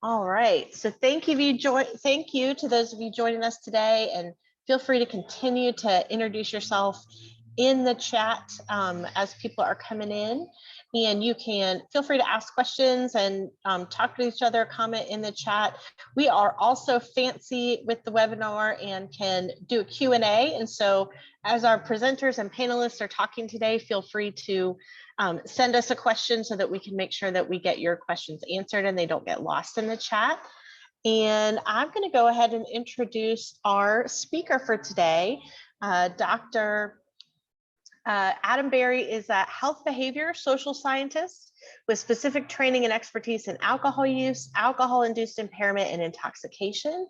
All right, so thank you to those of you joining us today, and feel free to continue to introduce yourself in the chat as people are coming in, and you can feel free to ask questions and talk to each other, comment in the chat. We are also fancy with the webinar and can do a Q&A, and so as our presenters and panelists are talking today, feel free to send us a question so that we can make sure that we get your questions answered and they don't get lost in the chat. And I'm going to go ahead and introduce our speaker for today. Dr. Adam Berry is a health behavior social scientist with specific training and expertise in alcohol use, alcohol-induced impairment, and intoxication.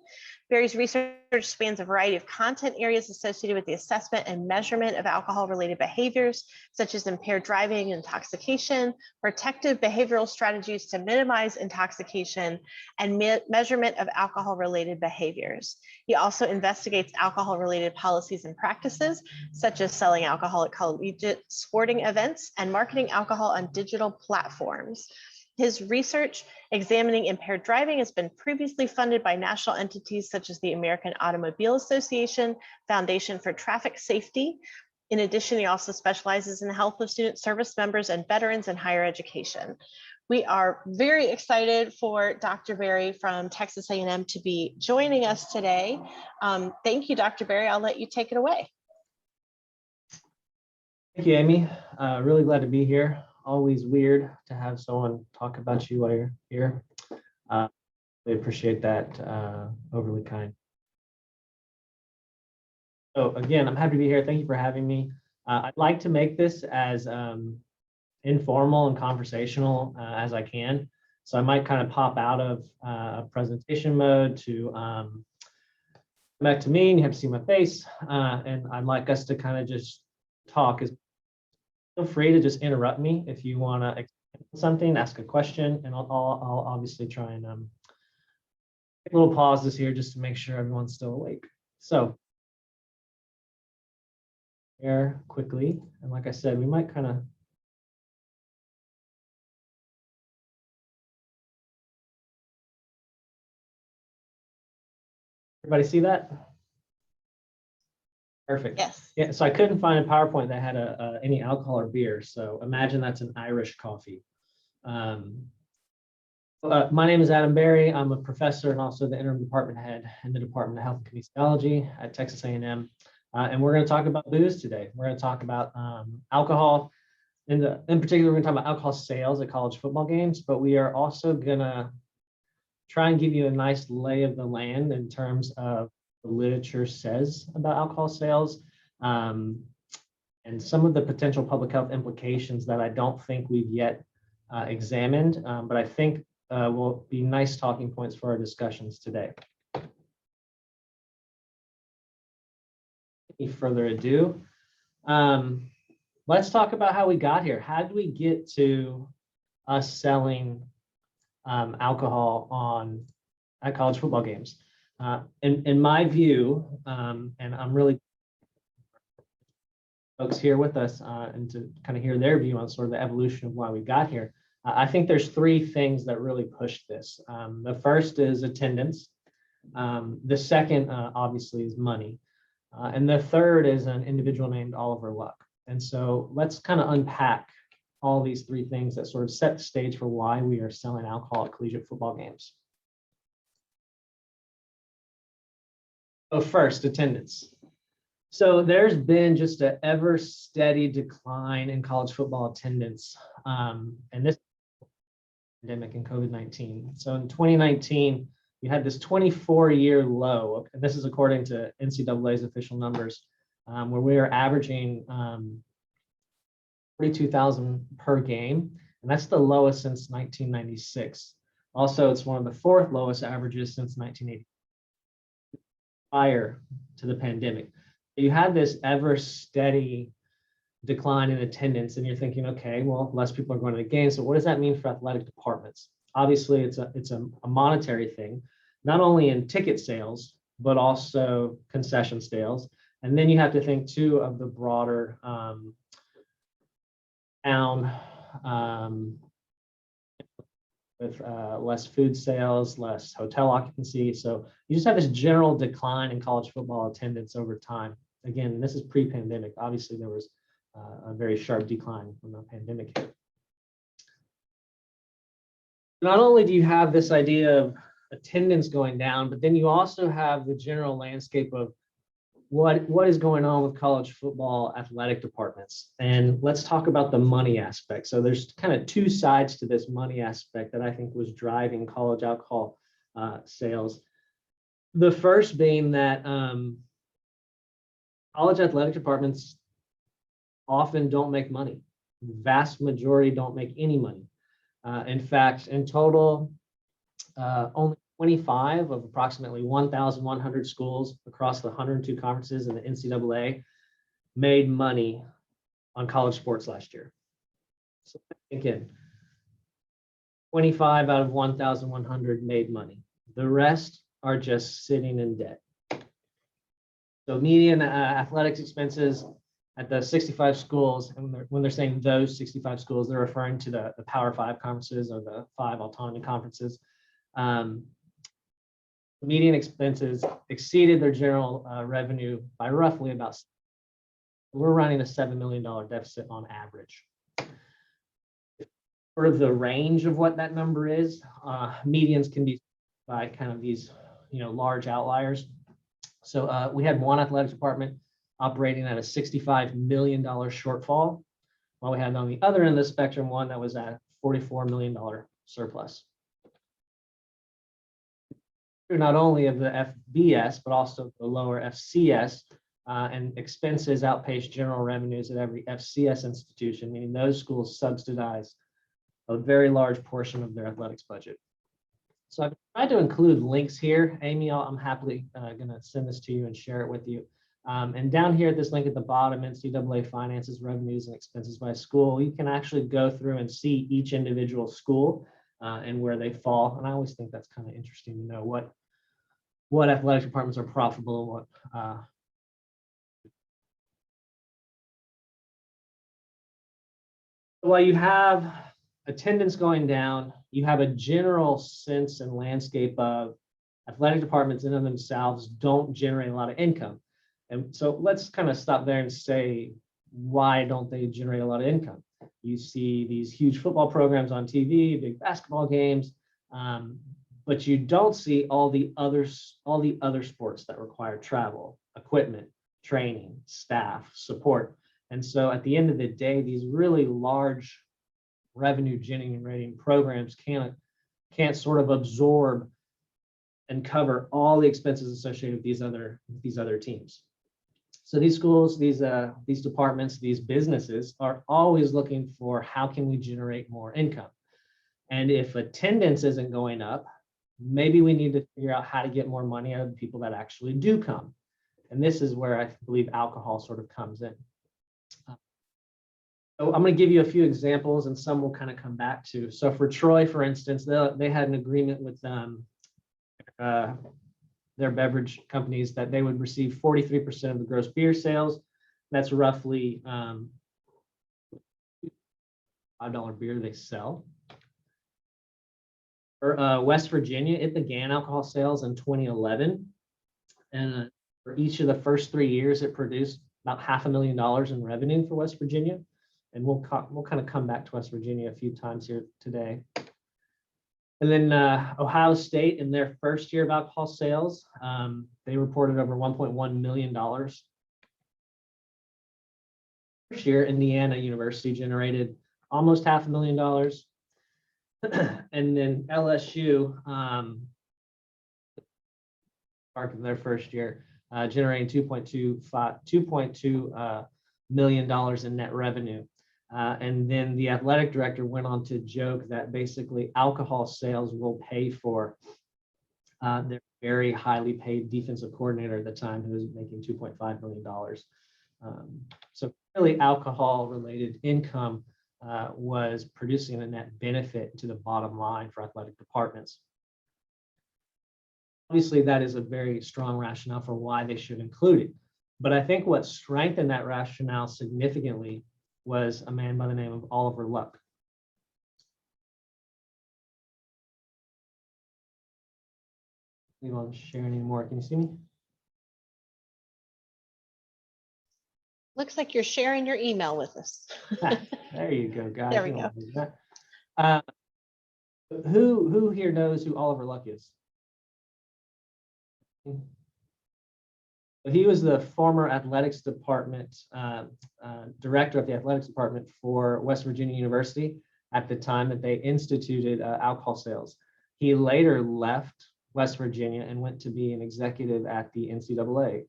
Berry's research spans a variety of content areas associated with the assessment and measurement of alcohol-related behaviors, such as impaired driving, intoxication, protective behavioral strategies to minimize intoxication, and measurement of alcohol-related behaviors. He also investigates alcohol-related policies and practices, such as selling alcohol at collegiate sporting events and marketing alcohol on digital platforms. His research examining impaired driving has been previously funded by national entities such as the American Automobile Association, Foundation for Traffic Safety. In addition, he also specializes in the health of student service members and veterans in higher education. We are very excited for Dr. Berry from Texas A&M to be joining us today. Thank you, Dr. Berry. I'll let you take it away. Thank you, Amy. Really glad to be here. Always weird to have someone talk about you while you're here. We appreciate that. Overly kind. So again, I'm happy to be here. Thank you for having me. I'd like to make this as informal and conversational as I can. So I might kind of pop out of a presentation mode to back to me, and you have to see my face. And I'd like us to kind of just talk. Feel free to just interrupt me if you want to explain something, ask a question, and I'll obviously try and take little pauses here just to make sure everyone's still awake. So here quickly, and like I said, we might kind of everybody see that? Perfect. Yes. Yeah. So I couldn't find a PowerPoint that had any alcohol or beer. So imagine that's an Irish coffee. My name is Adam Berry. I'm a professor and also the interim department head in the Department of Health and Kinesiology at Texas A&M. And we're going to talk about booze today. We're going to talk about alcohol. In particular, we're going to talk about alcohol sales at college football games, but we are also going to try and give you a nice lay of the land in terms of the literature says about alcohol sales and some of the potential public health implications that I don't think we've yet examined, but I think will be nice talking points for our discussions today. Any further ado, let's talk about how we got here. How did we get to us selling alcohol at college football games? In my view, and I'm really folks here with us and to kind of hear their view on sort of the evolution of why we got here. I think there's three things that really pushed this. The first is attendance. The second, obviously, is money. And the third is an individual named Oliver Luck. And so let's kind of unpack all these three things that sort of set the stage for why we are selling alcohol at collegiate football games. So first, attendance. So there's been just an ever steady decline in college football attendance, and this pandemic and COVID-19. So in 2019, you had this 24-year low, and this is according to NCAA's official numbers, where we are averaging 42,000 per game, and that's the lowest since 1996. Also, it's one of the fourth lowest averages since 1980. Prior to the pandemic, you had this ever steady decline in attendance, and you're thinking, okay, well, less people are going to the games. So what does that mean for athletic departments? Obviously, it's a monetary thing, not only in ticket sales, but also concession sales. And then you have to think too of the broader town with less food sales, less hotel occupancy. So you just have this general decline in college football attendance over time. Again, this is pre-pandemic. Obviously, there was a very sharp decline when the pandemic hit. Not only do you have this idea of attendance going down, but then you also have the general landscape of what is going on with college football athletic departments. And let's talk about the money aspect. So there's kind of two sides to this money aspect that I think was driving college alcohol sales. The first being that college athletic departments often don't make money. The vast majority don't make any money. In fact, in total, only 25 of approximately 1,100 schools across the 102 conferences in the NCAA made money on college sports last year. So again, 25 out of 1,100 made money. The rest are just sitting in debt. So median athletics expenses at the 65 schools, and when they're saying those 65 schools, they're referring to the Power 5 conferences or the 5 autonomy conferences. Median expenses exceeded their general revenue by roughly about, we're running a $7 million deficit on average. For the range of what that number is, medians can be by kind of these, large outliers. So we had one athletic department operating at a $65 million shortfall, while we had on the other end of the spectrum one that was at $44 million surplus. Not only of the FBS, but also the lower FCS, and expenses outpaced general revenues at every FCS institution, meaning those schools subsidize a very large portion of their athletics budget. So I've tried to include links here. Amy, I'm happily going to send this to you and share it with you. And down here at this link at the bottom, NCAA finances, revenues, and expenses by school, you can actually go through and see each individual school and where they fall. And I always think that's kind of interesting to know what athletic departments are profitable and what while you have attendance going down, you have a general sense and landscape of athletic departments in and of themselves don't generate a lot of income. And so let's kind of stop there and say, why don't they generate a lot of income? You see these huge football programs on TV, big basketball games, but you don't see all the other sports that require travel, equipment, training, staff, support. And so at the end of the day, these really large revenue generating programs can't sort of absorb and cover all the expenses associated with these other teams. So these schools, these departments, these businesses are always looking for how can we generate more income. And if attendance isn't going up, maybe we need to figure out how to get more money out of the people that actually do come. And this is where I believe alcohol sort of comes in. So I'm going to give you a few examples and some we'll kind of come back to. So for Troy, for instance, they had an agreement with their beverage companies that they would receive 43% of the gross beer sales. That's roughly $5 beer they sell. For West Virginia, it began alcohol sales in 2011. And for each of the first 3 years, it produced about $500,000 in revenue for West Virginia. And we'll kind of come back to West Virginia a few times here today. And then Ohio State, in their first year of alcohol sales, they reported over $1.1 million. First year, Indiana University generated almost $500,000. And then LSU, in their first year, generating $2.2 million in net revenue. And then the athletic director went on to joke that basically alcohol sales will pay for their very highly paid defensive coordinator at the time, who was making $2.5 million. So really alcohol related income was producing a net benefit to the bottom line for athletic departments. Obviously, that is a very strong rationale for why they should include it. But I think what strengthened that rationale significantly was a man by the name of Oliver Luck. You won't share anymore. Can you see me? Looks like you're sharing your email with us. There you go, guys. There we You go. don't need that. Uh, who here knows who Oliver Luck is? He was the former athletics department director of the athletics department for West Virginia University at the time that they instituted alcohol sales. He later left West Virginia and went to be an executive at the NCAA.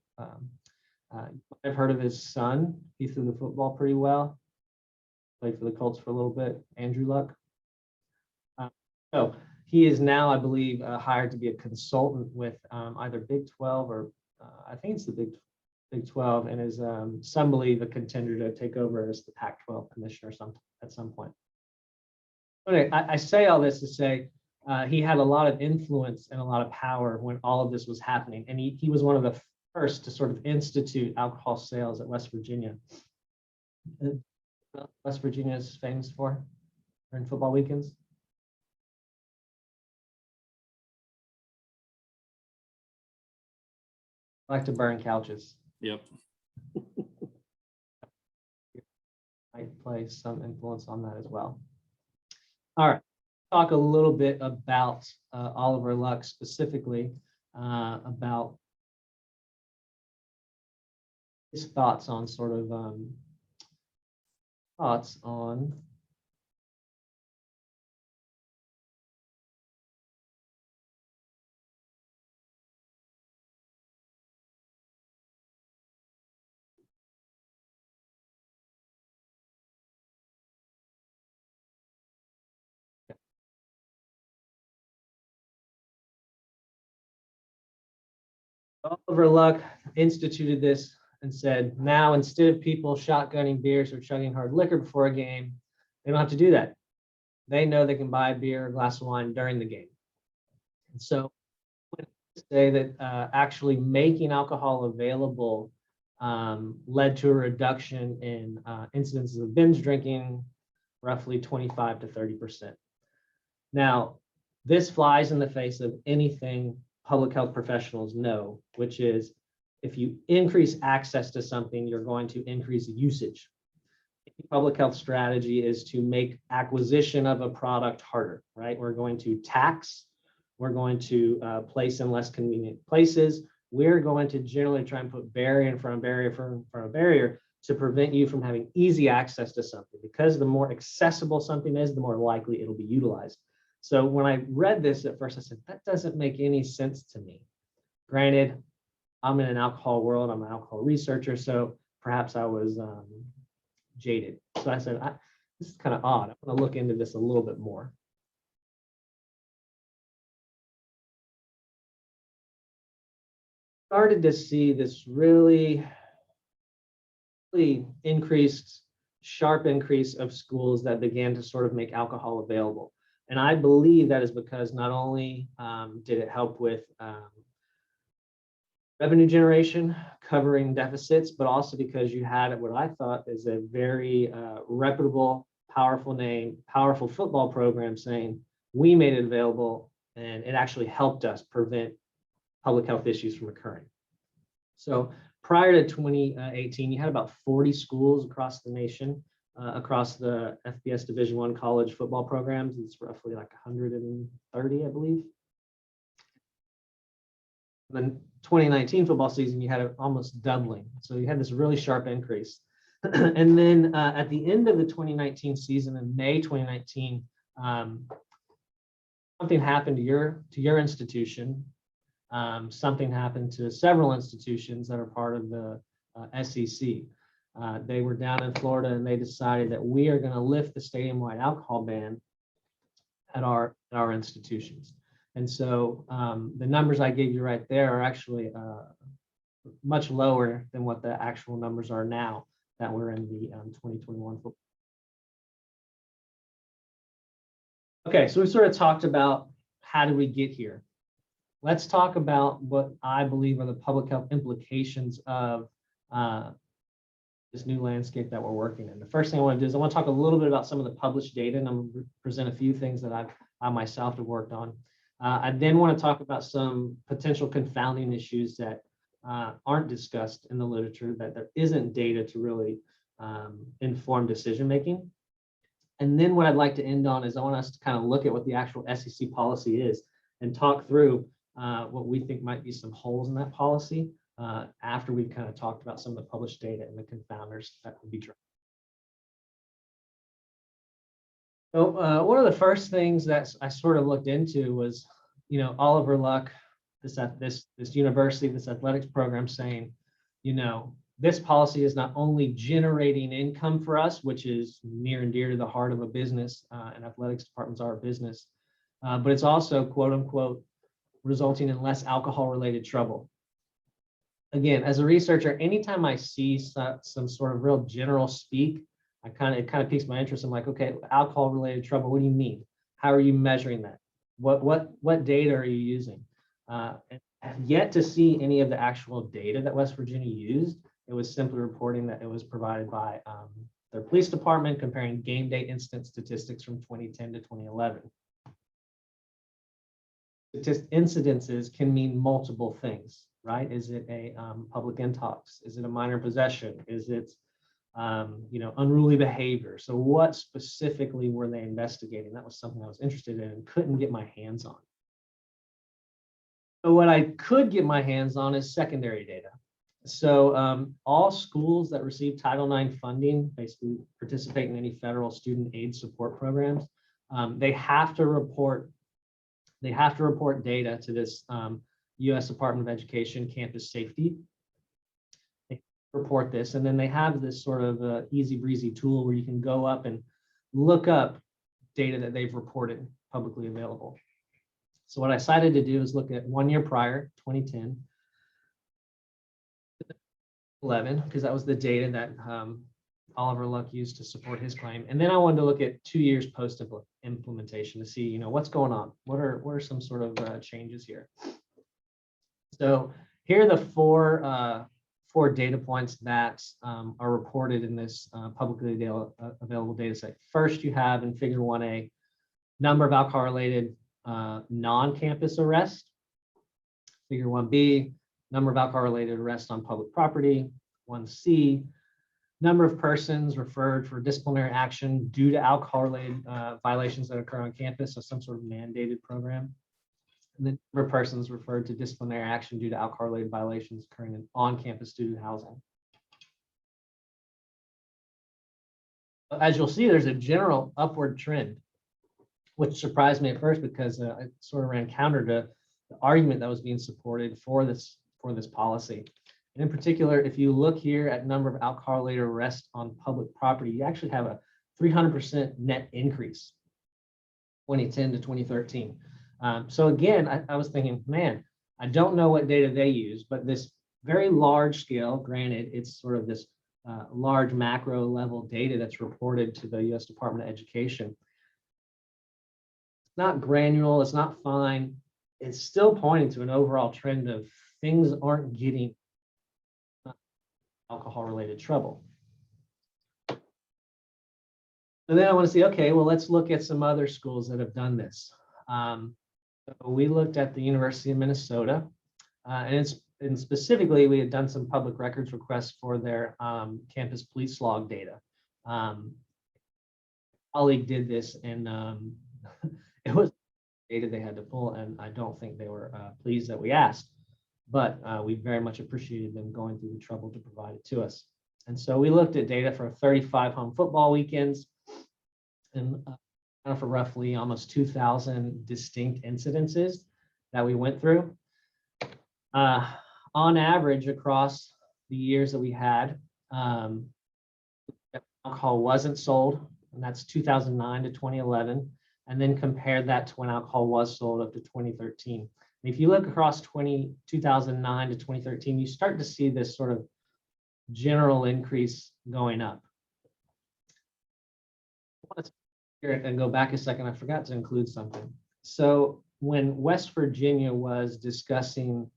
I've heard of his son. He threw the football pretty well. Played for the Colts for a little bit. Andrew Luck. So he is now, I believe, hired to be a consultant with either Big 12 or I think it's the Big 12, and is some believe a contender to take over as the Pac-12 commissioner at some point. Anyway, I say all this to say he had a lot of influence and a lot of power when all of this was happening, and he was one of the first to sort of institute alcohol sales at West Virginia. West Virginia is famous for during football weekends. I like to burn couches. Yep. Might play some influence on that as well. All right, talk a little bit about Oliver Luck specifically, about his thoughts on sort of Oliver Luck instituted this and said, now instead of people shotgunning beers or chugging hard liquor before a game, they don't have to do that. They know they can buy a beer or a glass of wine during the game. And so I say that actually making alcohol available led to a reduction in incidences of binge drinking, roughly 25 to 30%. Now, this flies in the face of anything public health professionals know, which is if you increase access to something, you're going to increase usage. Public health strategy is to make acquisition of a product harder, right? We're going to tax, we're going to place in less convenient places. We're going to generally try and put barrier in front of barrier to prevent you from having easy access to something, because the more accessible something is, the more likely it'll be utilized. So when I read this at first, I said, that doesn't make any sense to me. Granted, I'm in an alcohol world, I'm an alcohol researcher, so perhaps I was jaded. So I said, this is kind of odd. I'm going to look into this a little bit more. Started to see this really sharp increase of schools that began to sort of make alcohol available. And I believe that is because not only did it help with revenue generation, covering deficits, but also because you had what I thought is a very reputable, powerful name, powerful football program saying, we made it available and it actually helped us prevent public health issues from occurring. So prior to 2018, you had about 40 schools across the nation, across the FBS Division I college football programs. It's roughly like 130, I believe. The 2019 football season, you had almost doubling. So you had this really sharp increase. And then at the end of the 2019 season, in May 2019, something happened to your institution. Something happened to several institutions that are part of the SEC. They were down in Florida and they decided that we are going to lift the stadium-wide alcohol ban at our institutions. And so the numbers I gave you right there are actually much lower than what the actual numbers are now that we're in the 2021 football. Okay, so we sort of talked about how did we get here. Let's talk about what I believe are the public health implications of this new landscape that we're working in. The first thing I want to do is I want to talk a little bit about some of the published data, and I'm going to present a few things that I myself have worked on. I then want to talk about some potential confounding issues that aren't discussed in the literature, that there isn't data to really inform decision making. And then what I'd like to end on is I want us to kind of look at what the actual SEC policy is and talk through what we think might be some holes in that policy after we've kind of talked about some of the published data and the confounders that would be true. So one of the first things that I sort of looked into was, Oliver Luck, this university, this athletics program saying, this policy is not only generating income for us, which is near and dear to the heart of a business, and athletics departments are a business, but it's also, quote unquote, resulting in less alcohol-related trouble. Again, as a researcher, anytime I see some sort of real general speak, it kind of piques my interest. I'm like, okay, alcohol-related trouble, what do you mean? How are you measuring that? What data are you using? I have yet to see any of the actual data that West Virginia used. It was simply reporting that it was provided by their police department, comparing Gameday incident statistics from 2010 to 2011. Incidences can mean multiple things, right? Is it a public intox? Is it a minor possession? Is it unruly behavior? So what specifically were they investigating? That was something I was interested in and couldn't get my hands on. So what I could get my hands on is secondary data. So all schools that receive Title IX funding, basically participate in any federal student aid support programs, they have to report data to this U.S. Department of Education campus safety. They report this, and then they have this sort of easy breezy tool where you can go up and look up data that they've reported publicly available. So what I decided to do is look at 1 year prior, 2010, 11, because that was the data that Oliver Luck used to support his claim. And then I wanted to look at 2 years post implementation to see, what's going on. What are some sort of changes here? So here are the four data points that are reported in this publicly available data set. First, you have in Figure 1A, number of alcohol-related non-campus arrests. Figure 1B, number of alcohol-related arrests on public property. 1C, number of persons referred for disciplinary action due to alcohol-related violations that occur on campus, so some sort of mandated program. And the number of persons referred to disciplinary action due to alcohol-related violations occurring in on-campus student housing. As you'll see, there's a general upward trend, which surprised me at first because it sort of ran counter to the argument that was being supported for this policy. And in particular, if you look here at number of alcohol-related arrests on public property, you actually have a 300% net increase, 2010 to 2013. So again, I was thinking, man, I don't know what data they use, but this very large scale, granted, it's sort of this large macro level data that's reported to the U.S. Department of Education. It's not granular, it's not fine. It's still pointing to an overall trend of things aren't getting alcohol-related trouble. So then I want to see, okay, well, let's look at some other schools that have done this. So we looked at the University of Minnesota, and specifically, we had done some public records requests for their campus police log data. A colleague did this, and it was data they had to pull, and I don't think they were pleased that we asked, but we very much appreciated them going through the trouble to provide it to us. And so we looked at data for 35 home football weekends and for roughly almost 2,000 distinct incidences that we went through. On average, across the years that we had, alcohol wasn't sold, and that's 2009 to 2011, and then compared that to when alcohol was sold up to 2013. And if you look across 2009 to 2013, you start to see this sort of general increase going up. I want to and go back a second, I forgot to include something. So when West Virginia was discussing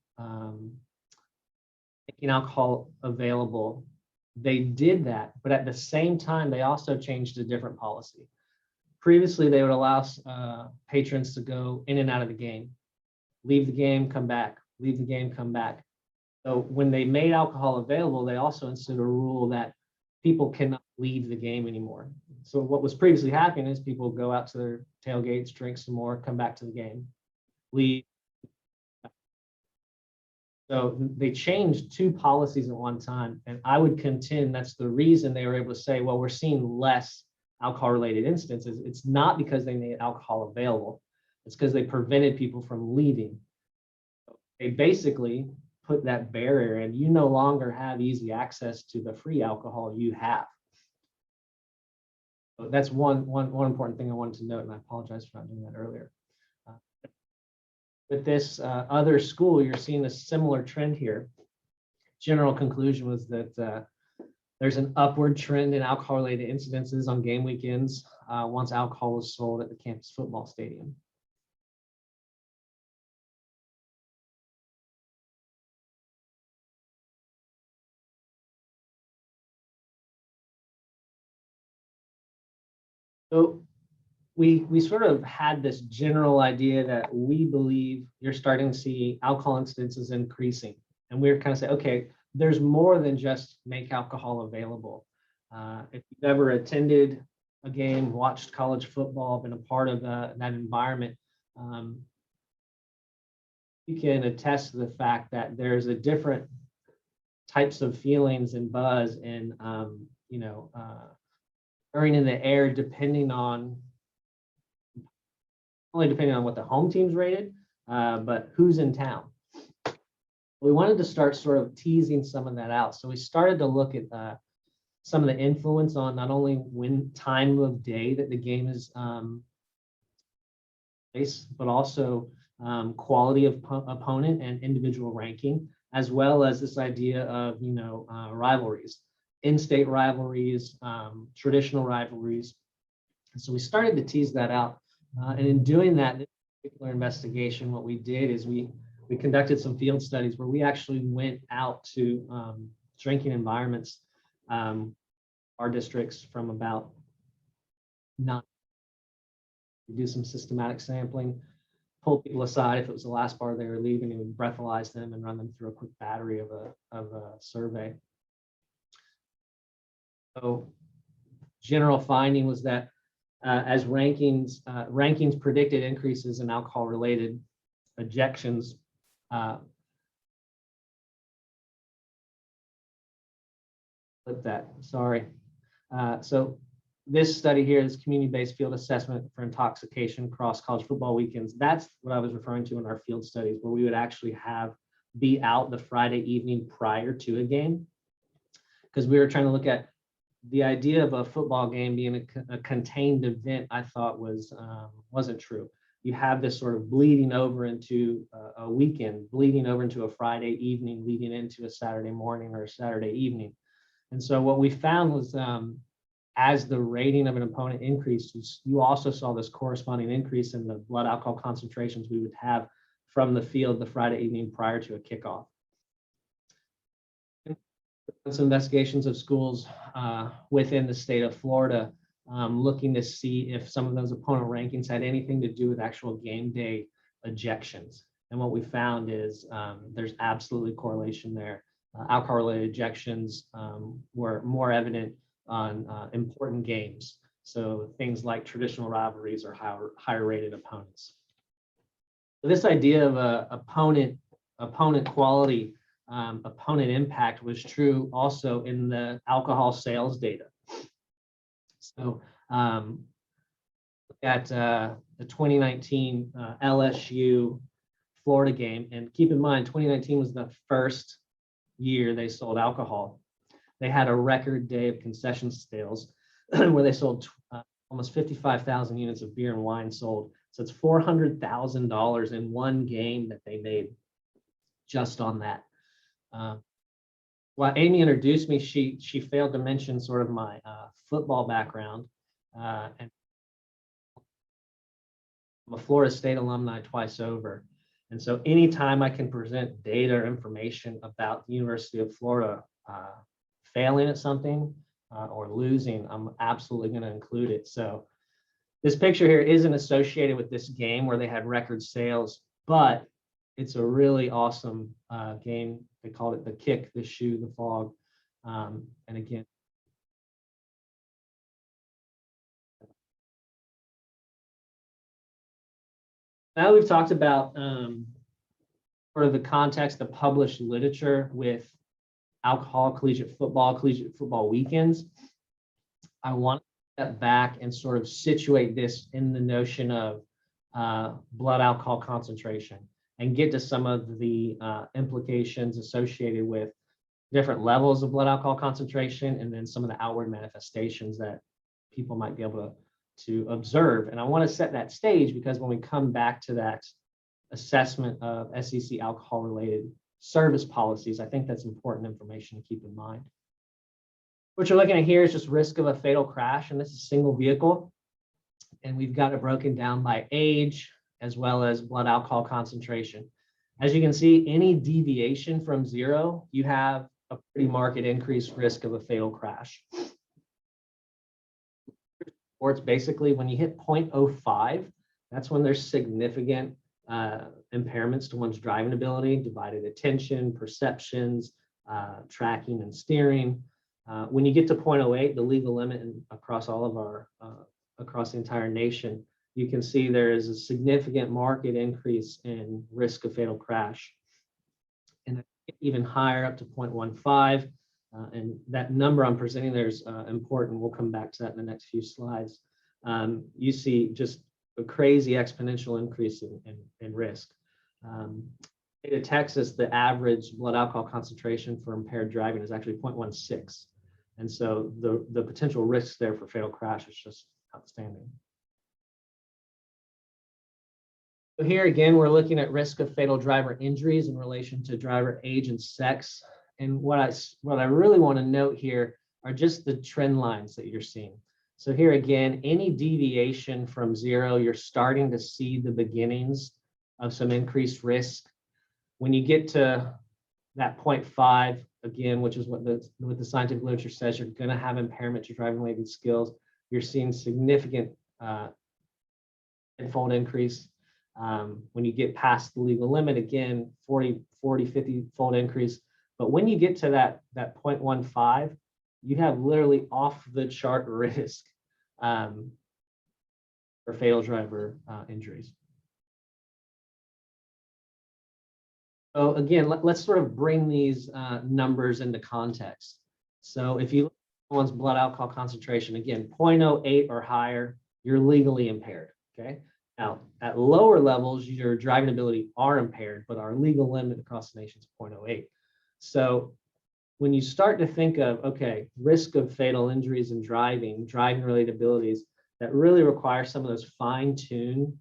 making alcohol available, they did that, but at the same time, they also changed a different policy. Previously, they would allow patrons to go in and out of the game, leave the game, come back, leave the game, come back. So when they made alcohol available, they also instituted a rule that people cannot leave the game anymore. So what was previously happening is people go out to their tailgates, drink some more, come back to the game, leave. So they changed two policies at one time. And I would contend that's the reason they were able to say, well, we're seeing less alcohol-related instances. It's not because they made alcohol available. It's because they prevented people from leaving. They basically put that barrier in. You no longer have easy access to the free alcohol you have. So that's one important thing I wanted to note, and I apologize for not doing that earlier. With this other school, you're seeing a similar trend here. General conclusion was that there's an upward trend in alcohol-related incidences on game weekends once alcohol was sold at the campus football stadium. So we sort of had this general idea that we believe you're starting to see alcohol incidences increasing. And we were kind of saying, okay, there's more than just make alcohol available. If you've ever attended a game, watched college football, been a part of that environment, you can attest to the fact that there's a different types of feelings and buzz and occurring in the air depending on what the home team's rated, but who's in town. We wanted to start sort of teasing some of that out. So we started to look at some of the influence on not only when time of day that the game is placed, but also quality of opponent and individual ranking, as well as this idea of rivalries, in-state rivalries, traditional rivalries. And so we started to tease that out. And in doing that, this particular investigation, what we did is we conducted some field studies where we actually went out to drinking environments, our districts from about 9. We do some systematic sampling, pull people aside if it was the last bar they were leaving, and we breathalyze them and run them through a quick battery of a survey. So general finding was that as rankings predicted increases in alcohol-related ejections. Flip that, sorry. So this study here is community-based field assessment for intoxication across college football weekends. That's what I was referring to in our field studies, where we would actually be out the Friday evening prior to a game, because we were trying to look at the idea of a football game being a contained event. I thought wasn't true. You have this sort of bleeding over into a weekend, bleeding over into a Friday evening, leading into a Saturday morning or a Saturday evening. And so what we found was as the rating of an opponent increased, you also saw this corresponding increase in the blood alcohol concentrations we would have from the field the Friday evening prior to a kickoff. Some investigations of schools within the state of Florida, looking to see if some of those opponent rankings had anything to do with actual game day ejections. And what we found is there's absolutely correlation there. Alcohol-related ejections were more evident on important games. So things like traditional rivalries or higher rated opponents. So this idea of opponent quality, opponent impact was true also in the alcohol sales data. So at the 2019 LSU Florida game, and keep in mind 2019 was the first year they sold alcohol. They had a record day of concession sales where they sold almost 55,000 units of beer and wine sold. So it's $400,000 in one game that they made just on that. While Amy introduced me, she failed to mention sort of my football background. And I'm a Florida State alumni twice over. And so anytime I can present data or information about the University of Florida failing at something or losing, I'm absolutely going to include it. So This picture here isn't associated with this game where they had record sales, but it's a really awesome game. They called it the kick, the shoe, the fog. And again, now we've talked about sort of the context of published literature with alcohol, collegiate football weekends. I want to step back and sort of situate this in the notion of blood alcohol concentration and get to some of the implications associated with different levels of blood alcohol concentration and then some of the outward manifestations that people might be able to observe. And I want to set that stage because when we come back to that assessment of SEC alcohol related service policies, I think that's important information to keep in mind. What you're looking at here is just risk of a fatal crash, and this is single vehicle. And we've got it broken down by age as well as blood alcohol concentration. As you can see, any deviation from 0, you have a pretty marked increased risk of a fatal crash. Or it's basically when you hit 0.05, that's when there's significant impairments to one's driving ability, divided attention, perceptions, tracking and steering. When you get to 0.08, the legal limit across all of our, across the entire nation, you can see there is a significant marked increase in risk of fatal crash. And even higher up to 0.15. And that number I'm presenting there is important. We'll come back to that in the next few slides. You see just a crazy exponential increase in risk. In Texas, the average blood alcohol concentration for impaired driving is actually 0.16. And so the potential risks there for fatal crash is just outstanding. So here again, we're looking at risk of fatal driver injuries in relation to driver age and sex. And what I really want to note here are just the trend lines that you're seeing. So here again, any deviation from 0, you're starting to see the beginnings of some increased risk. When you get to that 0.5, again, which is what the scientific literature says, you're going to have impairment to driving related skills. You're seeing significant tenfold increase. When you get past the legal limit, again, 40, 50-fold increase. But when you get to that 0.15, you have literally off the chart risk for fatal driver injuries. So again, let's sort of bring these numbers into context. So if you look at someone's blood alcohol concentration, again, 0.08 or higher, you're legally impaired, okay? Now, at lower levels, your driving ability are impaired, but our legal limit across the nation is 0.08. So when you start to think of, okay, risk of fatal injuries in driving-related abilities, that really require some of those fine-tuned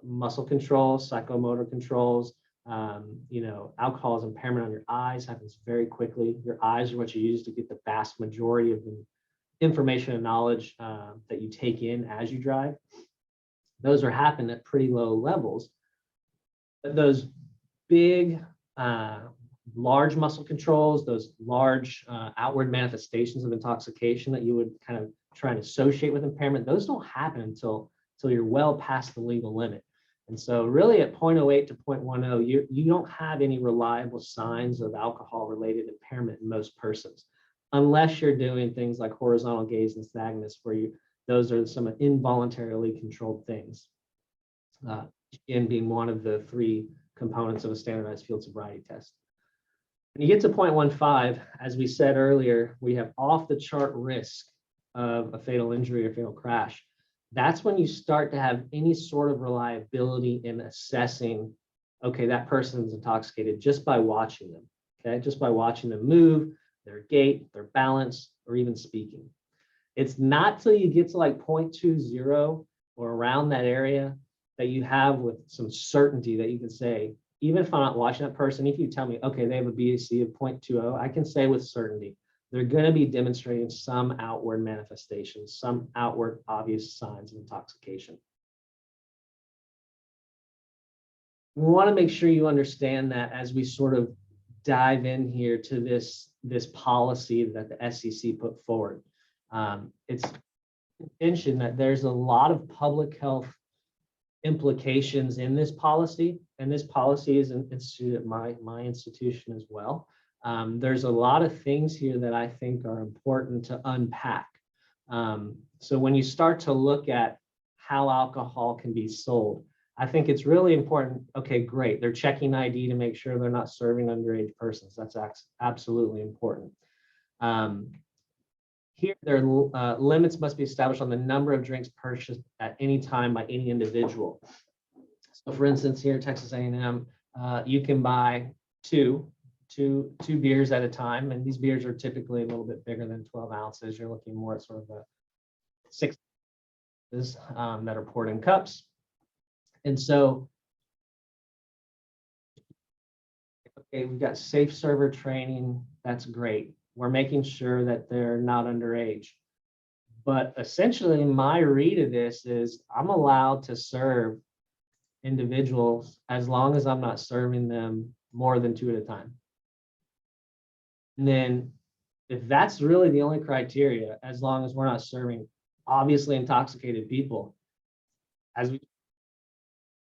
muscle controls, psychomotor controls. Alcohol is impairment on your eyes, happens very quickly. Your eyes are what you use to get the vast majority of the information and knowledge that you take in as you drive. Those are happening at pretty low levels. But those big, large muscle controls, those large outward manifestations of intoxication that you would kind of try and associate with impairment, those don't happen until you're well past the legal limit. And so really at 0.08 to 0.10, you don't have any reliable signs of alcohol-related impairment in most persons, unless you're doing things like horizontal gaze nystagmus, where those are some involuntarily controlled things. Again, being one of the 3 components of a standardized field sobriety test. When you get to 0.15, as we said earlier, we have off the chart risk of a fatal injury or fatal crash. That's when you start to have any sort of reliability in assessing, okay, that person's intoxicated just by watching them, okay? Just by watching them move, their gait, their balance, or even speaking. It's not till you get to like 0.20 or around that area that you have with some certainty that you can say, even if I'm not watching that person, if you tell me, okay, they have a BAC of 0.20, I can say with certainty, they're going to be demonstrating some outward manifestations, some outward obvious signs of intoxication. We want to make sure you understand that as we sort of dive in here to this policy that the SEC put forward. It's mention that there's a lot of public health implications in this policy, and this policy is instituted at my institution as well. There's a lot of things here that I think are important to unpack. So when you start to look at how alcohol can be sold, I think it's really important. Okay, great. They're checking ID to make sure they're not serving underage persons. That's absolutely important. Here, their limits must be established on the number of drinks purchased at any time by any individual. So for instance, here at Texas A&M, you can buy two beers at a time. And these beers are typically a little bit bigger than 12 ounces. You're looking more at sort of a 6 ounces that are poured in cups. And so, okay, we've got safe server training. That's great. We're making sure that they're not underage. But essentially, my read of this is I'm allowed to serve individuals as long as I'm not serving them more than 2 at a time. And then if that's really the only criteria, as long as we're not serving obviously intoxicated people,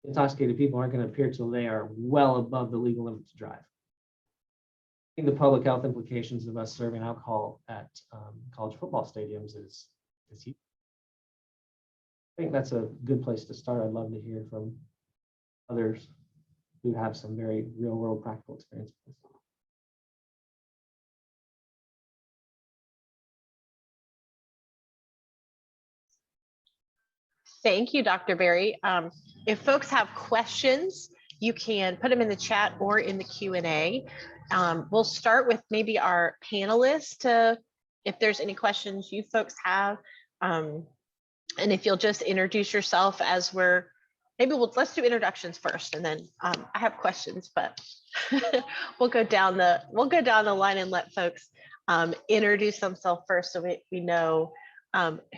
intoxicated people aren't going to appear till they are well above the legal limit to drive. I think the public health implications of us serving alcohol at college football stadiums is huge. I think that's a good place to start. I'd love to hear from others who have some very real world practical experience with this. Thank you, Dr. Berry. If folks have questions, you can put them in the chat or in the Q&A. We'll start with maybe our panelists if there's any questions you folks have. And if you'll just introduce yourself as let's do introductions first, and then I have questions, but we'll go down the line and let folks introduce themselves first so we know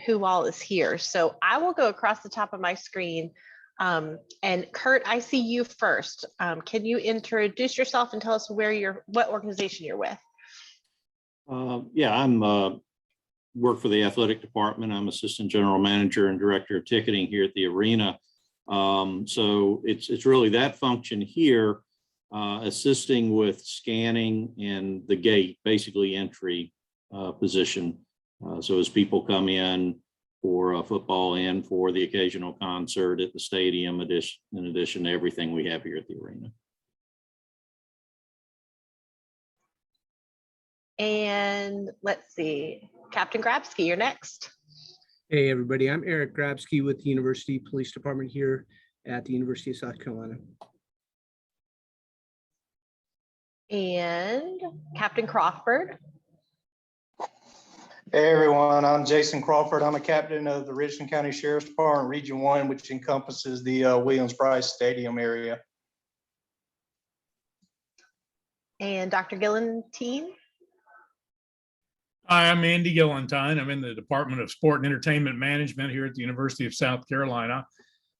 who all is here. So I will go across the top of my screen. And Kurt, I see you first. Can you introduce yourself and tell us what organization you're with? Yeah, I'm work for the athletic department. I'm assistant general manager and director of ticketing here at the arena. So it's really that function here, assisting with scanning and the gate, basically entry position. So as people come in for football and for the occasional concert at the stadium, in addition to everything we have here at the arena. And let's see, Captain Grabsky, you're next. Hey everybody, I'm Eric Grabsky with the University Police Department here at the University of South Carolina. And Captain Crawford. Hey everyone, I'm Jason Crawford. I'm a captain of the Richland County Sheriff's Department, Region 1, which encompasses the Williams-Brice Stadium area. And Dr. Gillentine. Hi, I'm Andy Gillentine. I'm in the Department of Sport and Entertainment Management here at the University of South Carolina.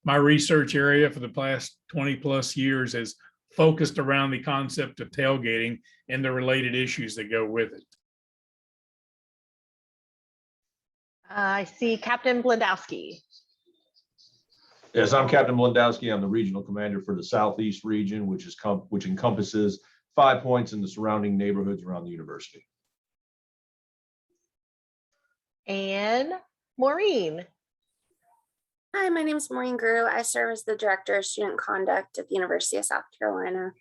My research area for the past 20 plus years has focused around the concept of tailgating and the related issues that go with it. I see Captain Blendowski. Yes, I'm Captain Blendowski. I'm the regional commander for the Southeast region, which encompasses 5 points in the surrounding neighborhoods around the university. And Maureen. Hi, my name is Maureen Grew. I serve as the Director of Student Conduct at the University of South Carolina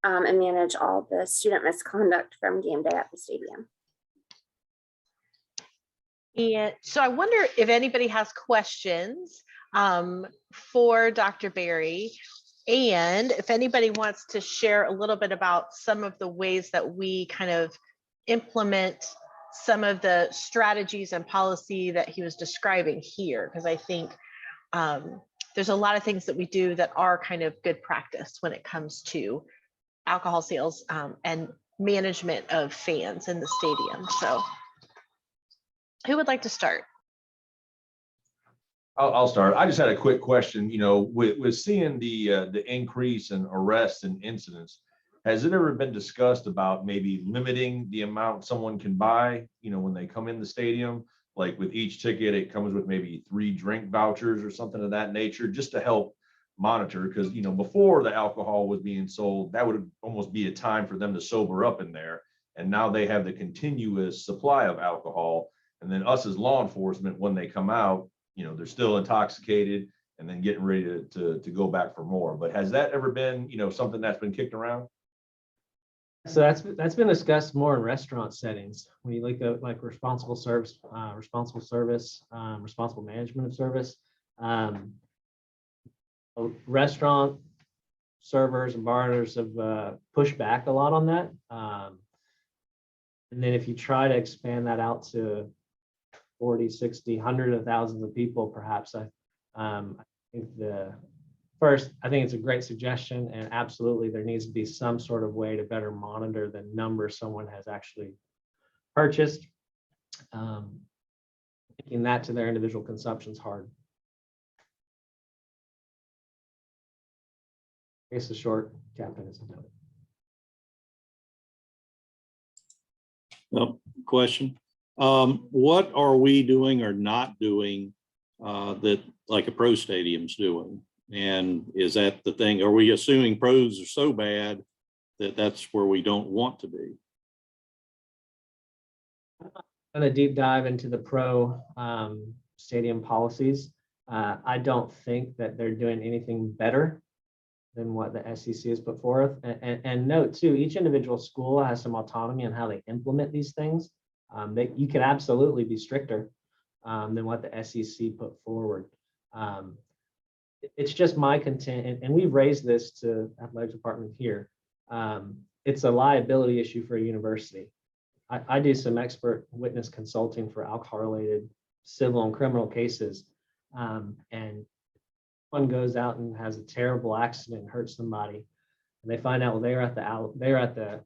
and manage all the student misconduct from game day at the stadium. And so I wonder if anybody has questions for Dr. Berry, and if anybody wants to share a little bit about some of the ways that we kind of implement some of the strategies and policy that he was describing here, because I think there's a lot of things that we do that are kind of good practice when it comes to alcohol sales and management of fans in the stadium. So who would like to start? I'll start. I just had a quick question. You know, with seeing the increase in arrests and incidents, has it ever been discussed about maybe limiting the amount someone can buy, you know, when they come in the stadium, like with each ticket, it comes with maybe 3 drink vouchers or something of that nature, just to help monitor. Because, you know, before the alcohol was being sold, that would almost be a time for them to sober up in there. And now they have the continuous supply of alcohol. And then us as law enforcement, when they come out, you know, they're still intoxicated and then getting ready to go back for more. But has that ever been, you know, something that's been kicked around? So that's been discussed more in restaurant settings. When you look at like responsible service, responsible management of service. Restaurant servers and bars have pushed back a lot on that. And then if you try to expand that out to 40, 60, hundreds of thousands of people, perhaps I think I think it's a great suggestion, and absolutely there needs to be some sort of way to better monitor the number someone has actually purchased. Making that to their individual consumption is hard. I guess the short, Captain, isn't it? No question. What are we doing or not doing that like a pro stadium's doing? And is that the thing? Are we assuming pros are so bad that that's where we don't want to be? I'm going to deep dive into the pro stadium policies. I don't think that they're doing anything better than what the SEC has put forth. And note too, each individual school has some autonomy on how they implement these things. You could absolutely be stricter than what the SEC put forward. It's just my content, and we've raised this to athletic department here. It's a liability issue for a university. I do some expert witness consulting for alcohol-related civil and criminal cases, and one goes out and has a terrible accident and hurts somebody, and they find out, well,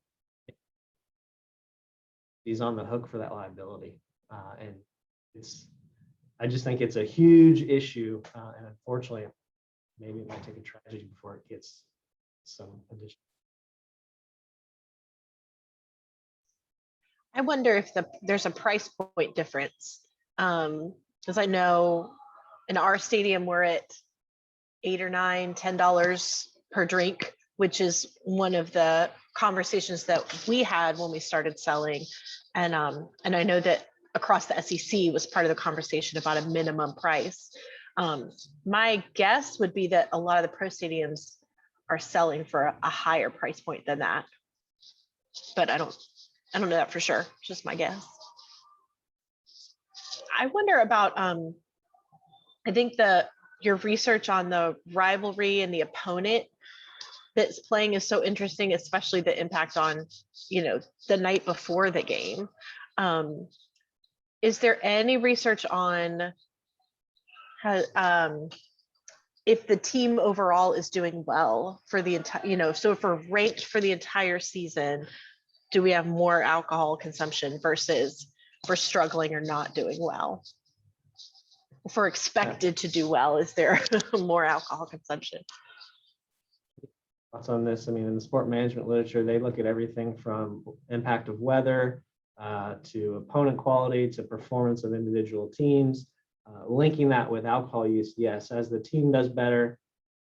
he's on the hook for that liability, and I just think it's a huge issue, and unfortunately, maybe it might take a tragedy before it gets some addition. I wonder if there's a price point difference. Because I know in our stadium, we're at $8 or $9, $10 per drink, which is one of the conversations that we had when we started selling. And I know that across the SEC was part of the conversation about a minimum price. My guess would be that a lot of the pro stadiums are selling for a higher price point than that, but I don't know that for sure. It's just my guess. I wonder about I think your research on the rivalry and the opponent that's playing is so interesting, especially the impact on, you know, the night before the game. Is there any research on how, if the team overall is doing well for the entire, you know, so if we're ranked for the entire season, do we have more alcohol consumption versus if we're struggling or not doing well? If we're expected to do well, is there more alcohol consumption? Thoughts on this? I mean, in the sport management literature, they look at everything from impact of weather to opponent quality to performance of individual teams. Linking that with alcohol use, yes, as the team does better,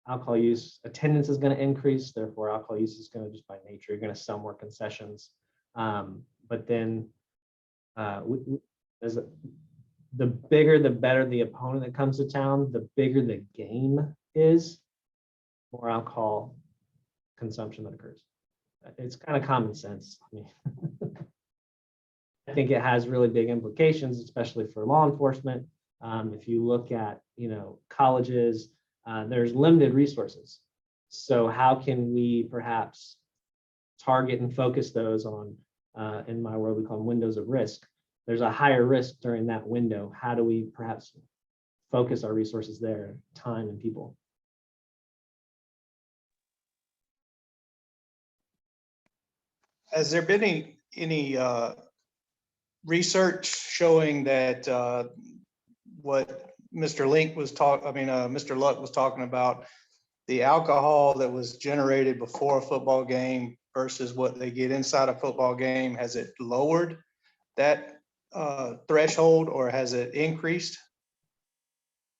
alcohol use, attendance is going to increase, therefore alcohol use is going to, just by nature, you're going to sell more concessions. But then the bigger, the better the opponent that comes to town, the bigger the game is, more alcohol consumption that occurs. It's kind of common sense. I mean, I think it has really big implications, especially for law enforcement. If you look at, you know, colleges, there's limited resources. So how can we perhaps target and focus those on, in my world, we call them windows of risk. There's a higher risk during that window. How do we perhaps focus our resources there, time and people? Has there been any research showing that what Mr. Mr. Luck was talking about, the alcohol that was generated before a football game versus what they get inside a football game, has it lowered that threshold, or has it increased?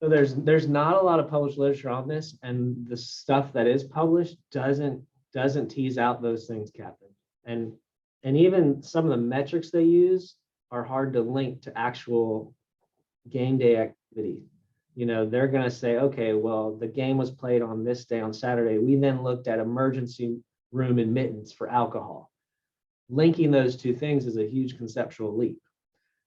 So there's not a lot of published literature on this, and the stuff that is published doesn't tease out those things, Captain. And even some of the metrics they use are hard to link to actual game day activity. You know, they're going to say, okay, well, the game was played on this day on Saturday. We then looked at emergency room admittance for alcohol. Linking those two things is a huge conceptual leap.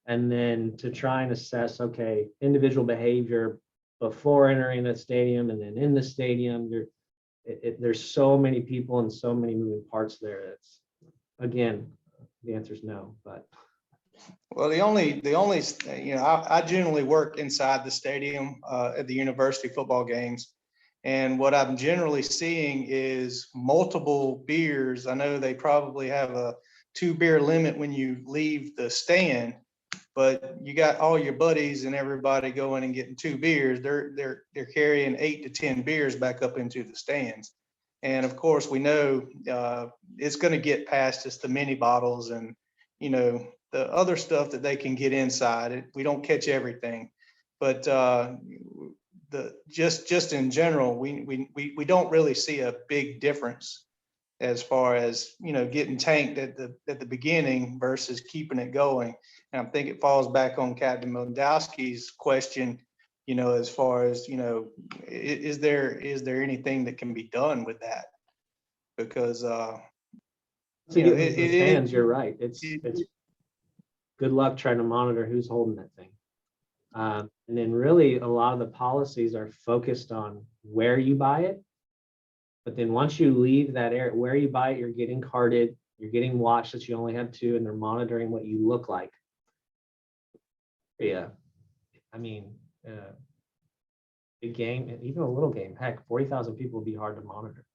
And then to try and assess, okay, individual behavior before entering the stadium and then in the stadium, there's so many people and so many moving parts there. It's, again, the answer is no, but. Well, the only, you know, I generally work inside the stadium at the university football games. And what I'm generally seeing is multiple beers. I know they probably have a 2-beer limit when you leave the stand, but you got all your buddies and everybody going and getting 2 beers. They're carrying 8 to 10 beers back up into the stands. And of course, we know it's going to get past just the mini bottles and, you know, the other stuff that they can get inside it. We don't catch everything, but just in general, we don't really see a big difference as far as, you know, getting tanked at the beginning versus keeping it going. And I think it falls back on Captain Mondowski's question, you know, as far as, you know, is there anything that can be done with that? Because you know, fans, you're right. It's good luck trying to monitor who's holding that thing. And then really a lot of the policies are focused on where you buy it. But then once you leave that area, where you buy it, you're getting carded, you're getting watched that you only have 2, and they're monitoring what you look like. Yeah, I mean, a game, even a little game, heck, 40,000 people would be hard to monitor.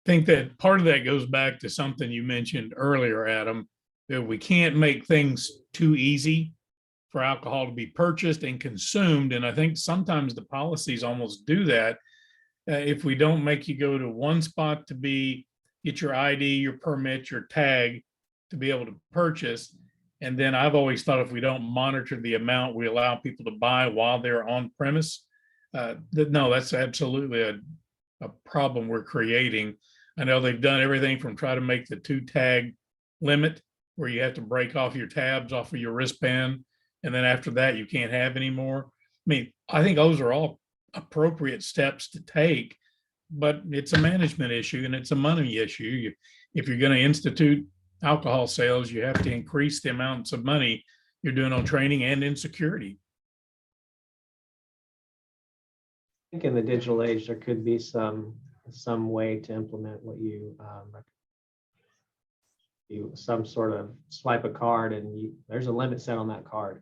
I think that part of that goes back to something you mentioned earlier, Adam, that we can't make things too easy for alcohol to be purchased and consumed. And I think sometimes the policies almost do that. If we don't make you go to one spot to get your ID, your permit, your tag to be able to purchase. And then I've always thought if we don't monitor the amount we allow people to buy while they're on premise, no, that's absolutely a problem we're creating. I know they've done everything from try to make the 2 tag limit where you have to break off your tabs off of your wristband. And then after that, you can't have any more. I mean, I think those are all appropriate steps to take, but it's a management issue and it's a money issue. If you're going to institute alcohol sales, you have to increase the amounts of money you're doing on training and in security. I think in the digital age, there could be some way to implement what you some sort of swipe a card and there's a limit set on that card.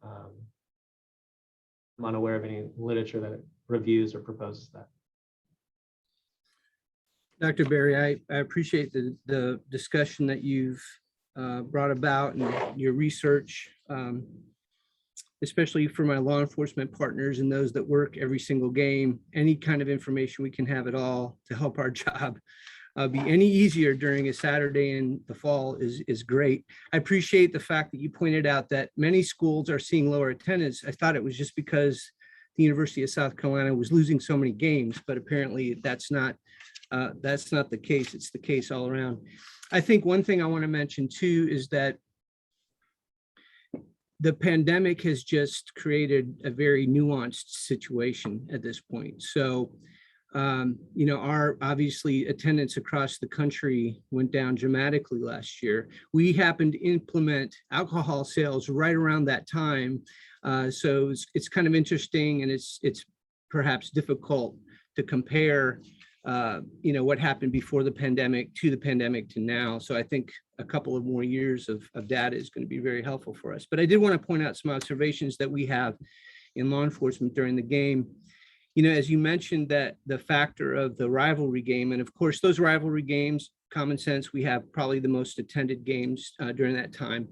I'm unaware of any literature that reviews or proposes that. Dr. Berry, I appreciate the discussion that you've brought about and your research, especially for my law enforcement partners and those that work every single game. Any kind of information we can have at all to help our job be any easier during a Saturday in the fall is great. I appreciate the fact that you pointed out that many schools are seeing lower attendance. I thought it was just because the University of South Carolina was losing so many games, but apparently that's not the case. It's the case all around. I think one thing I want to mention too is that the pandemic has just created a very nuanced situation at this point. So, you know, our obviously attendance across the country went down dramatically last year. We happened to implement alcohol sales right around that time. So it's kind of interesting, and it's perhaps difficult to compare you know, what happened before the pandemic to now. So I think a couple of more years of data is going to be very helpful for us. But I did want to point out some observations that we have in law enforcement during the game. You know, as you mentioned, that the factor of the rivalry game, and of course, those rivalry games, common sense, we have probably the most attended games during that time.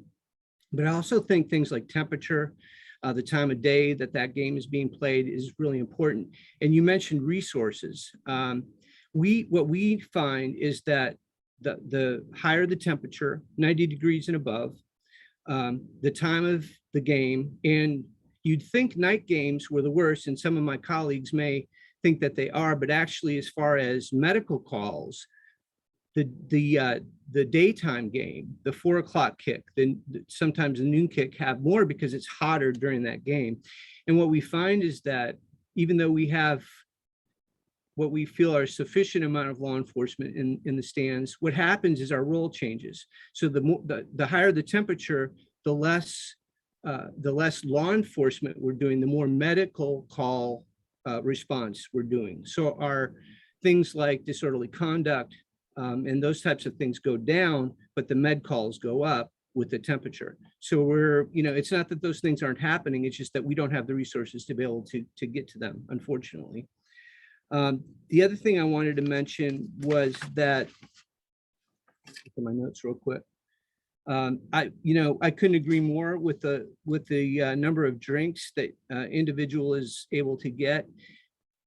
But I also think things like temperature, the time of day that game is being played is really important. And you mentioned resources. What we find is that the higher the temperature, 90 degrees and above, the time of the game, and you'd think night games were the worst, and some of my colleagues may think that they are, but actually, as far as medical calls, the daytime game, the 4 o'clock kick, then sometimes the noon kick have more because it's hotter during that game. And what we find is that even though we have what we feel are sufficient amount of law enforcement in the stands, what happens is our role changes. So the higher the temperature, the less law enforcement we're doing, the more medical call response we're doing. So our things like disorderly conduct and those types of things go down, but the med calls go up with the temperature. So we're, it's not that those things aren't happening, it's just that we don't have the resources to be able to get to them, unfortunately. The other thing I wanted to mention was that, look at my notes real quick. I couldn't agree more with the number of drinks that individual is able to get.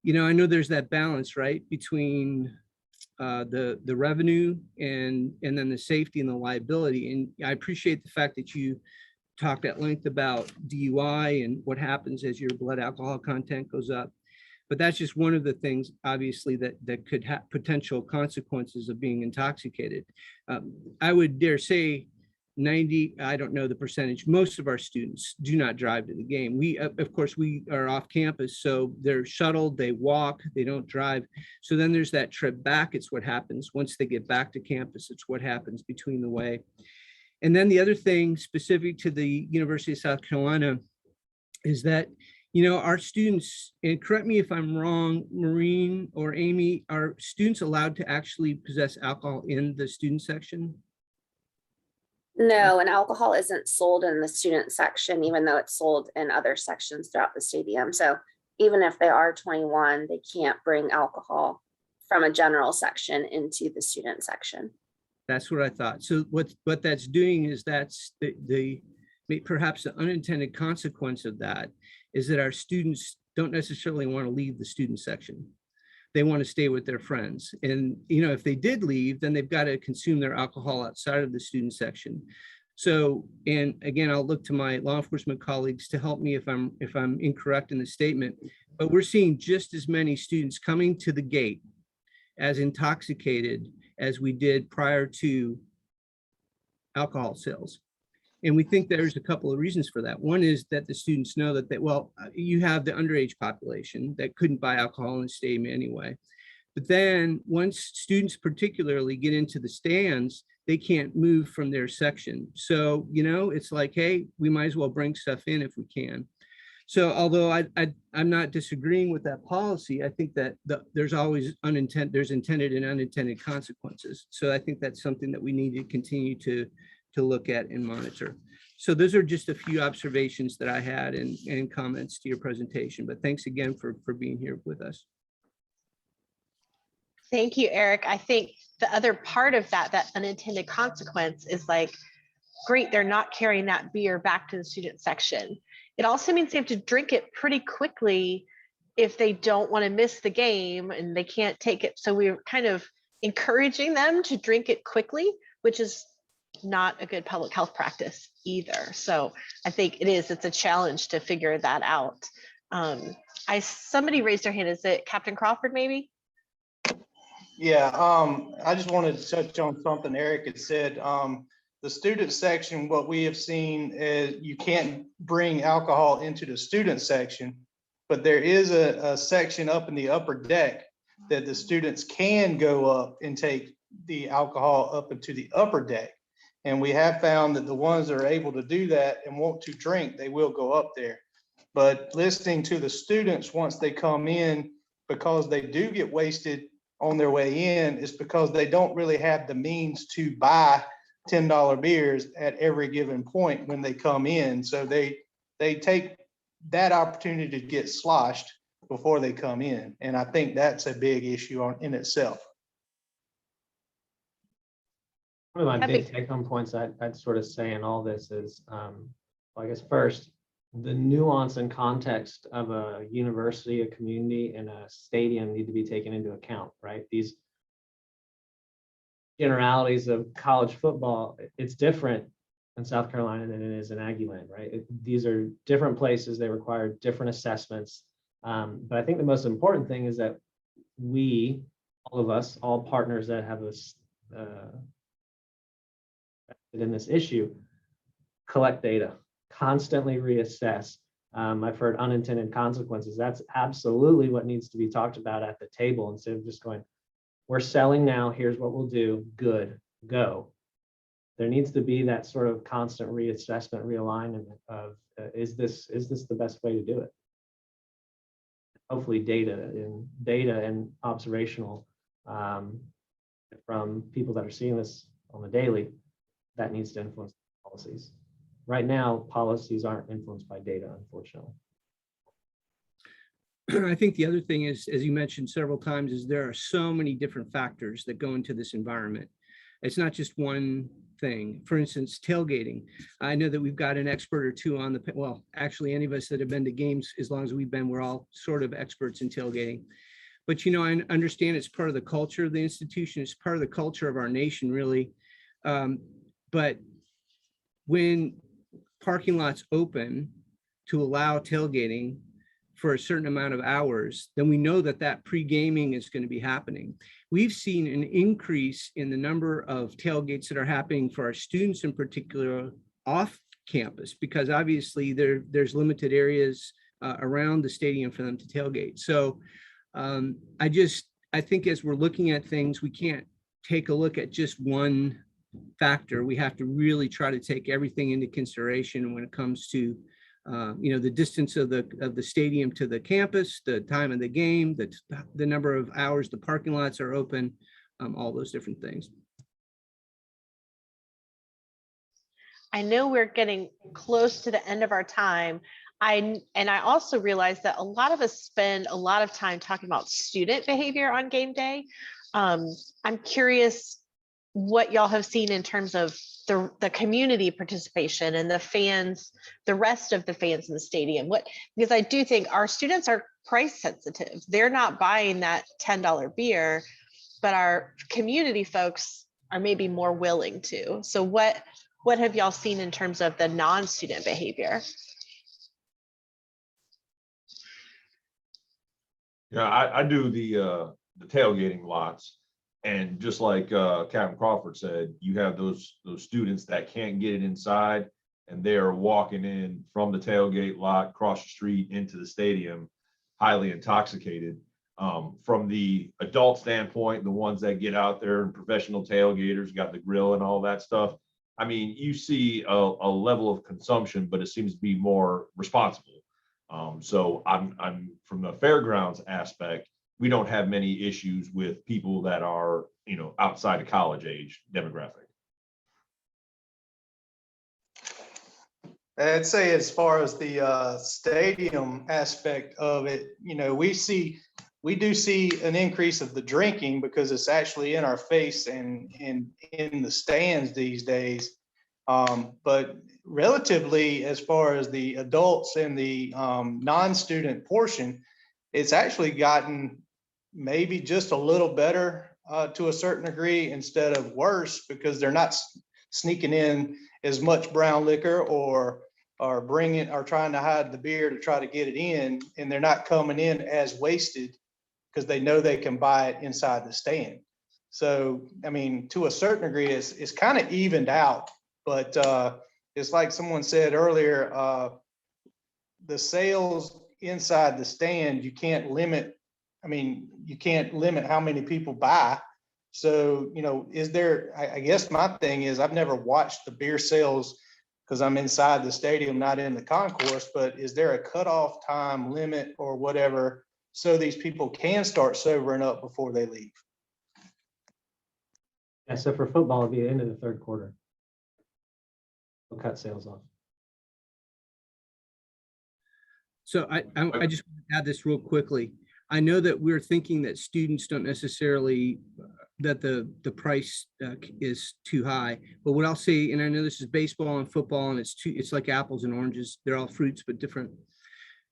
I know there's that balance, right, between the revenue and then the safety and the liability. And I appreciate the fact that you talked at length about DUI and what happens as your blood alcohol content goes up. But that's just one of the things, obviously, that could have potential consequences of being intoxicated. I would dare say 90, I don't know the percentage, most of our students do not drive to the game. We, of course, we are off campus, so they're shuttled, they walk, they don't drive. So then there's that trip back. It's what happens once they get back to campus. It's what happens between the way. And then the other thing specific to the University of South Carolina is that, our students, and correct me if I'm wrong, Maureen or Amy, are students allowed to actually possess alcohol in the student section? No, and alcohol isn't sold in the student section, even though it's sold in other sections throughout the stadium. So even if they are 21, they can't bring alcohol from a general section into the student section. That's what I thought. So what that's doing is that's perhaps the unintended consequence of that is that our students don't necessarily want to leave the student section. They want to stay with their friends. And, if they did leave, then they've got to consume their alcohol outside of the student section. So, and again, I'll look to my law enforcement colleagues to help me if I'm incorrect in the statement, but we're seeing just as many students coming to the gate as intoxicated as we did prior to alcohol sales. And we think there's a couple of reasons for that. One is that the students know that, you have the underage population that couldn't buy alcohol in the stadium anyway. But then once students particularly get into the stands, they can't move from their section. So, it's like, hey, we might as well bring stuff in if we can. So although I'm not disagreeing with that policy, I think that there's always there's intended and unintended consequences. So I think that's something that we need to continue to look at and monitor. So those are just a few observations that I had and comments to your presentation, but thanks again for being here with us. Thank you, Eric. I think the other part of that unintended consequence is like, great, they're not carrying that beer back to the student section. It also means they have to drink it pretty quickly if they don't want to miss the game and they can't take it. So we're kind of encouraging them to drink it quickly, which is not a good public health practice either. So I think it's a challenge to figure that out. Somebody raised their hand. Is it Captain Crawford maybe? Yeah, I just wanted to touch on something Eric had said. The student section, what we have seen is you can't bring alcohol into the student section, but there is a section up in the upper deck that the students can go up and take the alcohol up into the upper deck. And we have found that the ones that are able to do that and want to drink, they will go up there. But listening to the students once they come in, because they do get wasted on their way in, is because they don't really have the means to buy $10 beers at every given point when they come in. So they take that opportunity to get sloshed before they come in. And I think that's a big issue in itself. One of my big take-home points I'd sort of say in all this is, I guess first, the nuance and context of a university, a community, and a stadium need to be taken into account, right? These generalities of college football, it's different in South Carolina than it is in Aggie land, right? These are different places. They require different assessments. But I think the most important thing is that we, all of us, all partners that have this in this issue, collect data, constantly reassess. I've heard unintended consequences. That's absolutely what needs to be talked about at the table instead of just going, we're selling now, here's what we'll do, good, go. There needs to be that sort of constant reassessment, realignment of is this the best way to do it? Hopefully data and observational from people that are seeing this on the daily, that needs to influence policies. Right now, policies aren't influenced by data, unfortunately. I think the other thing is, as you mentioned several times, is there are so many different factors that go into this environment. It's not just one thing. For instance, tailgating. I know that we've got an expert or two on the, well, actually any of us that have been to games, as long as we've been, we're all sort of experts in tailgating. But, you know, I understand it's part of the culture of the institution. It's part of the culture of our nation, really. But when parking lots open to allow tailgating for a certain amount of hours, then we know that that pre-gaming is going to be happening. We've seen an increase in the number of tailgates that are happening for our students in particular off campus, because obviously there's limited areas around the stadium for them to tailgate. So I think as we're looking at things, we can't take a look at just one factor. We have to really try to take everything into consideration when it comes to you know, the distance of the stadium to the campus, the time of the game, the number of hours the parking lots are open, all those different things. I know we're getting close to the end of our time. I also realize that a lot of us spend a lot of time talking about student behavior on game day. I'm curious what y'all have seen in terms of the community participation and the fans, the rest of the fans in the stadium. Because I do think our students are price sensitive. They're not buying that $10 beer, but our community folks are maybe more willing to. So what have y'all seen in terms of the non-student behavior? Yeah, I do the tailgating lots. And just like Captain Crawford said, you have those students that can't get it inside, and they are walking in from the tailgate lot, across the street into the stadium, highly intoxicated. From the adult standpoint, the ones that get out there and professional tailgaters, got the grill and all that stuff. I mean, you see a level of consumption, but it seems to be more responsible. So I'm from the fairgrounds aspect, we don't have many issues with people that are, you know, outside of college age demographic. I'd say as far as the stadium aspect of it, you know, we do see an increase of the drinking because it's actually in our face and in the stands these days. But relatively, as far as the adults and the non-student portion, it's actually gotten maybe just a little better to a certain degree instead of worse, because they're not sneaking in as much brown liquor or trying to hide the beer to try to get it in, and they're not coming in as wasted because they know they can buy it inside the stand. So, I mean, to a certain degree, it's kind of evened out, but it's like someone said earlier, the sales inside the stand, you can't limit how many people buy. So, you know, I guess my thing is, I've never watched the beer sales because I'm inside the stadium, not in the concourse, but is there a cutoff time limit or whatever so these people can start sobering up before they leave? Yeah, so for football, it'll be the end of the third quarter. We'll cut sales off. So I just want to add this real quickly. I know that we're thinking that students don't necessarily, that the price is too high, but what I'll say, and I know this is baseball and football, and it's like apples and oranges. They're all fruits, but different.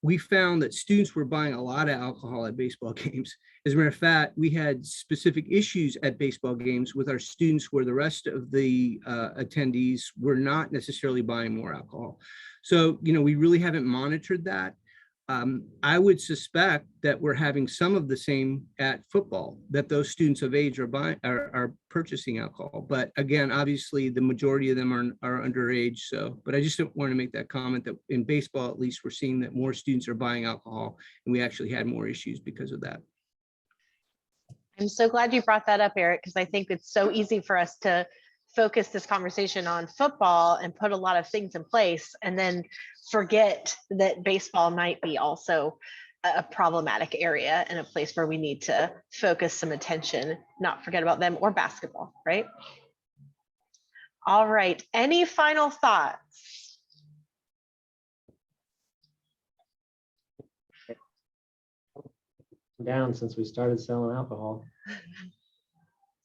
we found that students were buying a lot of alcohol at baseball games. As a matter of fact, we had specific issues at baseball games with our students where the rest of the attendees were not necessarily buying more alcohol. So, we really haven't monitored that. I would suspect that we're having some of the same at football, that those students of age are purchasing alcohol. But again, obviously the majority of them are underage. So, but I just don't want to make that comment that in baseball, at least we're seeing that more students are buying alcohol, and we actually had more issues because of that. I'm so glad you brought that up, Eric, because I think it's so easy for us to focus this conversation on football and put a lot of things in place and then forget that baseball might be also a problematic area and a place where we need to focus some attention, not forget about them, or basketball, right? All right, any final thoughts? Down since we started selling alcohol.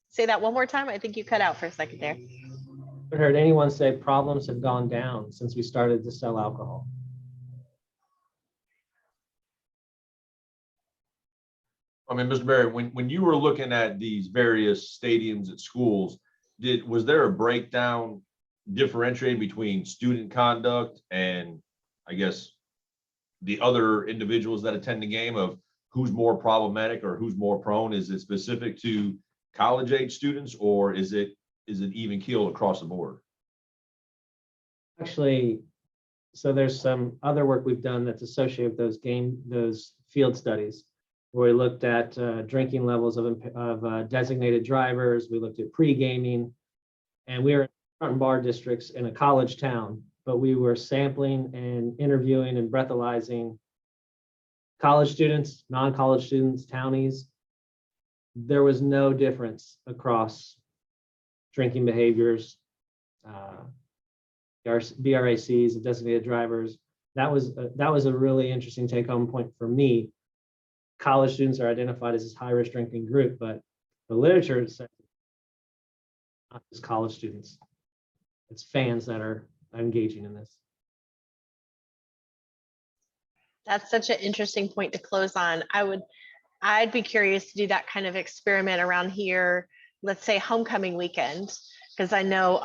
Say that one more time. I think you cut out for a second there. I heard anyone say problems have gone down since we started to sell alcohol. I mean, Mr. Barry, when you were looking at these various stadiums at schools, was there a breakdown differentiating between student conduct and, I guess, the other individuals that attend the game, of who's more problematic or who's more prone? Is it specific to college age students, or is it even keeled across the board? Actually, so there's some other work we've done that's associated with those field studies, where we looked at drinking levels of designated drivers. We looked at pre-gaming, and we were in front and bar districts in a college town, but we were sampling and interviewing and breathalyzing college students, non-college students, townies. There was no difference across drinking behaviors, BRACs, designated drivers. That was a really interesting take-home point for me. College students are identified as this high-risk drinking group, but the literature says not just college students. It's fans that are engaging in this. That's such an interesting point to close on. I'd be curious to do that kind of experiment around here, let's say homecoming weekend, because I know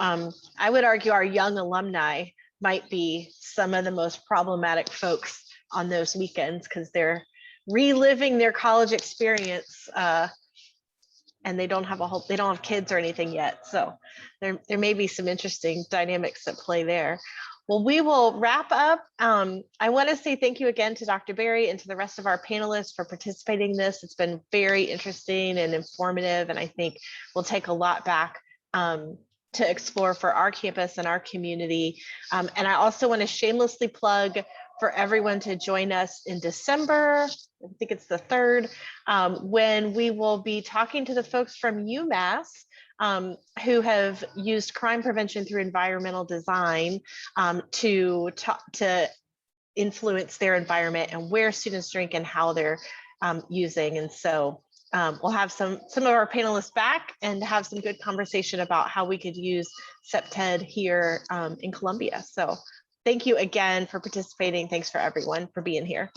I would argue our young alumni might be some of the most problematic folks on those weekends, because they're reliving their college experience and they don't have kids or anything yet. So there may be some interesting dynamics at play there. Well, we will wrap up. I want to say thank you again to Dr. Barry and to the rest of our panelists for participating in this. It's been very interesting and informative, and I think we'll take a lot back to explore for our campus and our community. And I also want to shamelessly plug for everyone to join us in December. I think it's the 3rd, when we will be talking to the folks from UMass who have used crime prevention through environmental design to influence their environment and where students drink and how they're using. And so we'll have some of our panelists back and have some good conversation about how we could use CPTED here in Columbia. So thank you again for participating. Thanks for everyone for being here.